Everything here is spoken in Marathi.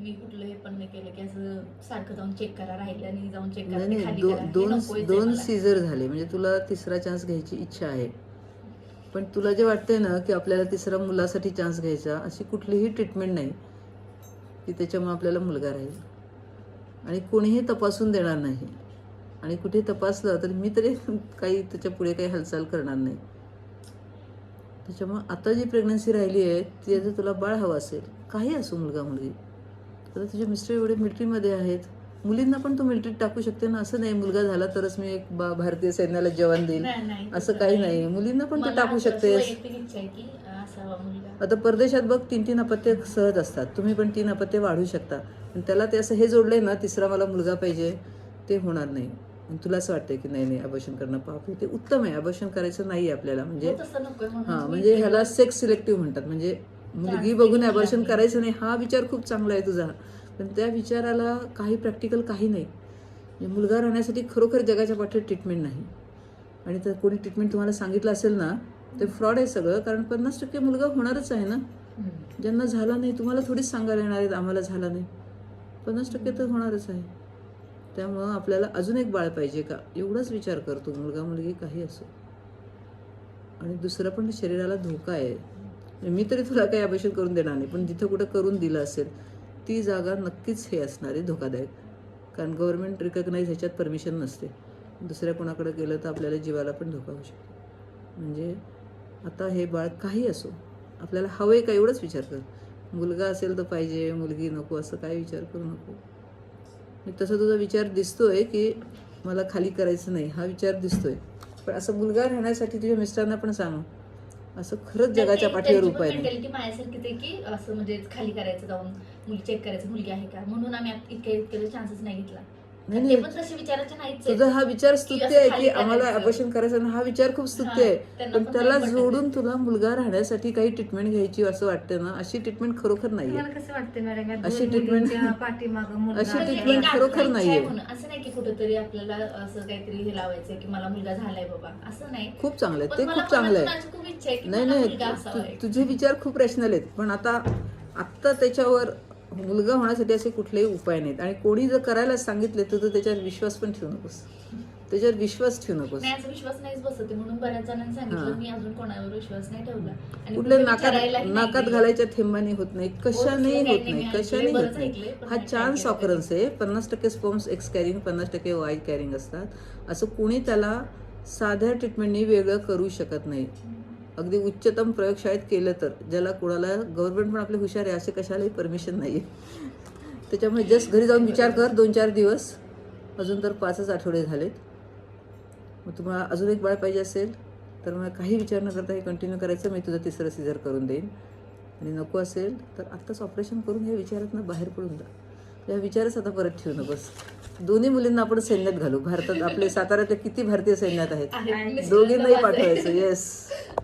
मी कुठलं हे पण नाही केलं की असं सारखं जाऊन चेक करा, राहिलं आणि जाऊन चेक करा, नाही ते नाही, खाली करा, हे दोन नकोच आहे दोन मला. सीझर झाले म्हणजे तुला तिसरा चान्स घ्यायची इच्छा आहे. पण तुला जे वाटतंय ना की आपल्याला तिसरा मुलासाठी चान्स घ्यायचा, अशी कुठलीही ट्रीटमेंट नाही की त्याच्यामुळे आपल्याला मुलगा राहील. आणि कोणीही तपासून देणार नाही. आणि कुठे तपासलं तर मी तरी काही त्याच्या पुढे काही हालचाल करणार नाही. त्याच्यामुळे आता जी प्रेग्नन्सी राहिली आहे ती जर तुला बाळ हवं असेल, काही असो मुलगा मुलगी, तर तुझे मिस्टर एवढे मिलिटरीमध्ये आहेत, मुलींना पण तू मिलिटरीत टाकू शकते ना. असं नाही मुलगा झाला तरच मी एक भारतीय सैन्याला जवान देईल, असं काही नाही. मुलींना पण तू टाकू शकतेस. आता परदेशात बघ 3-3 अपत्य सहज असतात. तुम्ही पण 3 अपत्य वाढू शकता. पण त्याला ते असं हे जोडलंय ना, तिसरा मला मुलगा पाहिजे, ते होणार नाही. तुला असं वाटतंय की नाही नाही अबॉर्शन करणं पाप आहे, ते उत्तम आहे. अबॉर्शन करायचं नाही आपल्याला, म्हणजे हां, म्हणजे ह्याला सेक्स सिलेक्टिव्ह म्हणतात. म्हणजे मुलगी बघून अबॉर्शन करायचं नाही, हा विचार खूप चांगला आहे तुझा. पण त्या विचाराला काही प्रॅक्टिकल काही नाही. म्हणजे मुलगा राहण्यासाठी खरोखर जगाच्या पाठीत ट्रीटमेंट नाही. आणि तर कोणी ट्रीटमेंट तुम्हाला सांगितलं असेल ना, ते फ्रॉड आहे सगळं. कारण 50% मुलगा होणारच आहे ना. ज्यांना झाला नाही तुम्हाला थोडीच सांगायला येणार आहेत आम्हाला झाला नाही. 50% तर होणारच आहे. त्यामुळं आपल्याला अजून एक बाळ पाहिजे का, एवढाच विचार करतो. मुलगा मुलगी काही असो. आणि दुसरं पण शरीराला धोका आहे. मी तरी तुला काही अबॉर्शन करून देणार नाही, पण जिथं कुठं करून दिलं असेल ती जागा नक्कीच हे असणार आहे धोकादायक. कारण गव्हर्नमेंट रिकग्नाईज ह्याच्यात परमिशन नसते. दुसऱ्या कोणाकडे गेलं तर आपल्याला जीवाला पण धोका होऊ शकतो. म्हणजे आता हे बाळ काही असो, आपल्याला हवं आहे का एवढंच विचार कर. मुलगा असेल तर पाहिजे, मुलगी नको, असं काही विचार करू नको. तसं तुझा विचार दिसतोय की मला खाली करायचं नाही, हा विचार दिसतोय. पण असं मुलगा राहण्यासाठी तुझ्या मिस्टरांना पण सांग, असं खरंच जगाच्या पाठीवर उपाय नाही. मेंटॅलिटी माझ्यासारखीच आहे की असं म्हणजे खाली करायचं, जाऊन मुली चेक करायचं मुलगी आहे का, म्हणून आम्ही इतके चान्सेस नाही घेतला. नाही पण तसे विचारायचे नाहीच. तुझा हा विचार स्तुत्य आहे की आम्हाला अबॉर्शन करायचं, हा विचार खूप स्तुत्य आहे. पण त्याला जोडून तुला मुलगा राहण्यासाठी काही ट्रीटमेंट घ्यायची असं वाटतं ना, अशी ट्रीटमेंट खरोखर नाहीये. अशी ट्रीटमेंट खरोखर नाहीये. असं नाही की कुठेतरी आपल्याला असं काहीतरी हे लावायचं की मला मुलगा झालाय बाबा, असं नाही. खूप चांगलं आहे, ते खूप चांगलं आहे. नाही नाही, तुझे विचार खूप रॅशनल आहेत. पण आता त्याच्यावर मुलगा होण्यासाठी असे कुठलेही उपाय नाहीत. आणि कोणी जर करायला सांगितले तर त्याच्यावर विश्वास पण ठेवू नकोस. त्याच्यावर विश्वास ठेवू नकोस. विश्वास नाहीच बसते म्हणून बऱ्याच जणांनी सांगितलं, मी अजून कोणावर विश्वास नाही ठेवला. कुठल्या नाकात घालायच्या थेंबाने होत नाही, कशानेही होत नाही, कशाने होत नाही. हा चान्स ऑकरन्स आहे. 50% sperms x carrying, 50% Y carrying असतात. असं कोणी त्याला साध्या ट्रीटमेंटनी वेगळं करू शकत नाही. अगदी उच्चतम प्रयोगशाळेत केलं तर, ज्याला कोणाला गव्हर्नमेंट पण आपले हुशार आहे, असे कशालाही परमिशन नाही आहे. त्याच्यामुळे जस्ट घरी जाऊन विचार कर 2-4 दिवस. अजून तर 5च आठवडे झालेत. मग तुम्हाला अजून एक बाळ पाहिजे असेल तर मला काही विचार न करता हे कंटिन्यू करायचं. मी तुझं तिसरं सीझर करून देईन. आणि नको असेल तर आत्ताच ऑपरेशन करून ह्या विचारातनं बाहेर पडून जा. या विचारच आता परत ठेवू नकोस. दोन्ही मुलींना आपण सैन्यात घालू. भारतात आपले साताऱ्यातले किती भारतीय सैन्यात आहेत, दोघींनाही पाठवायचं. येस.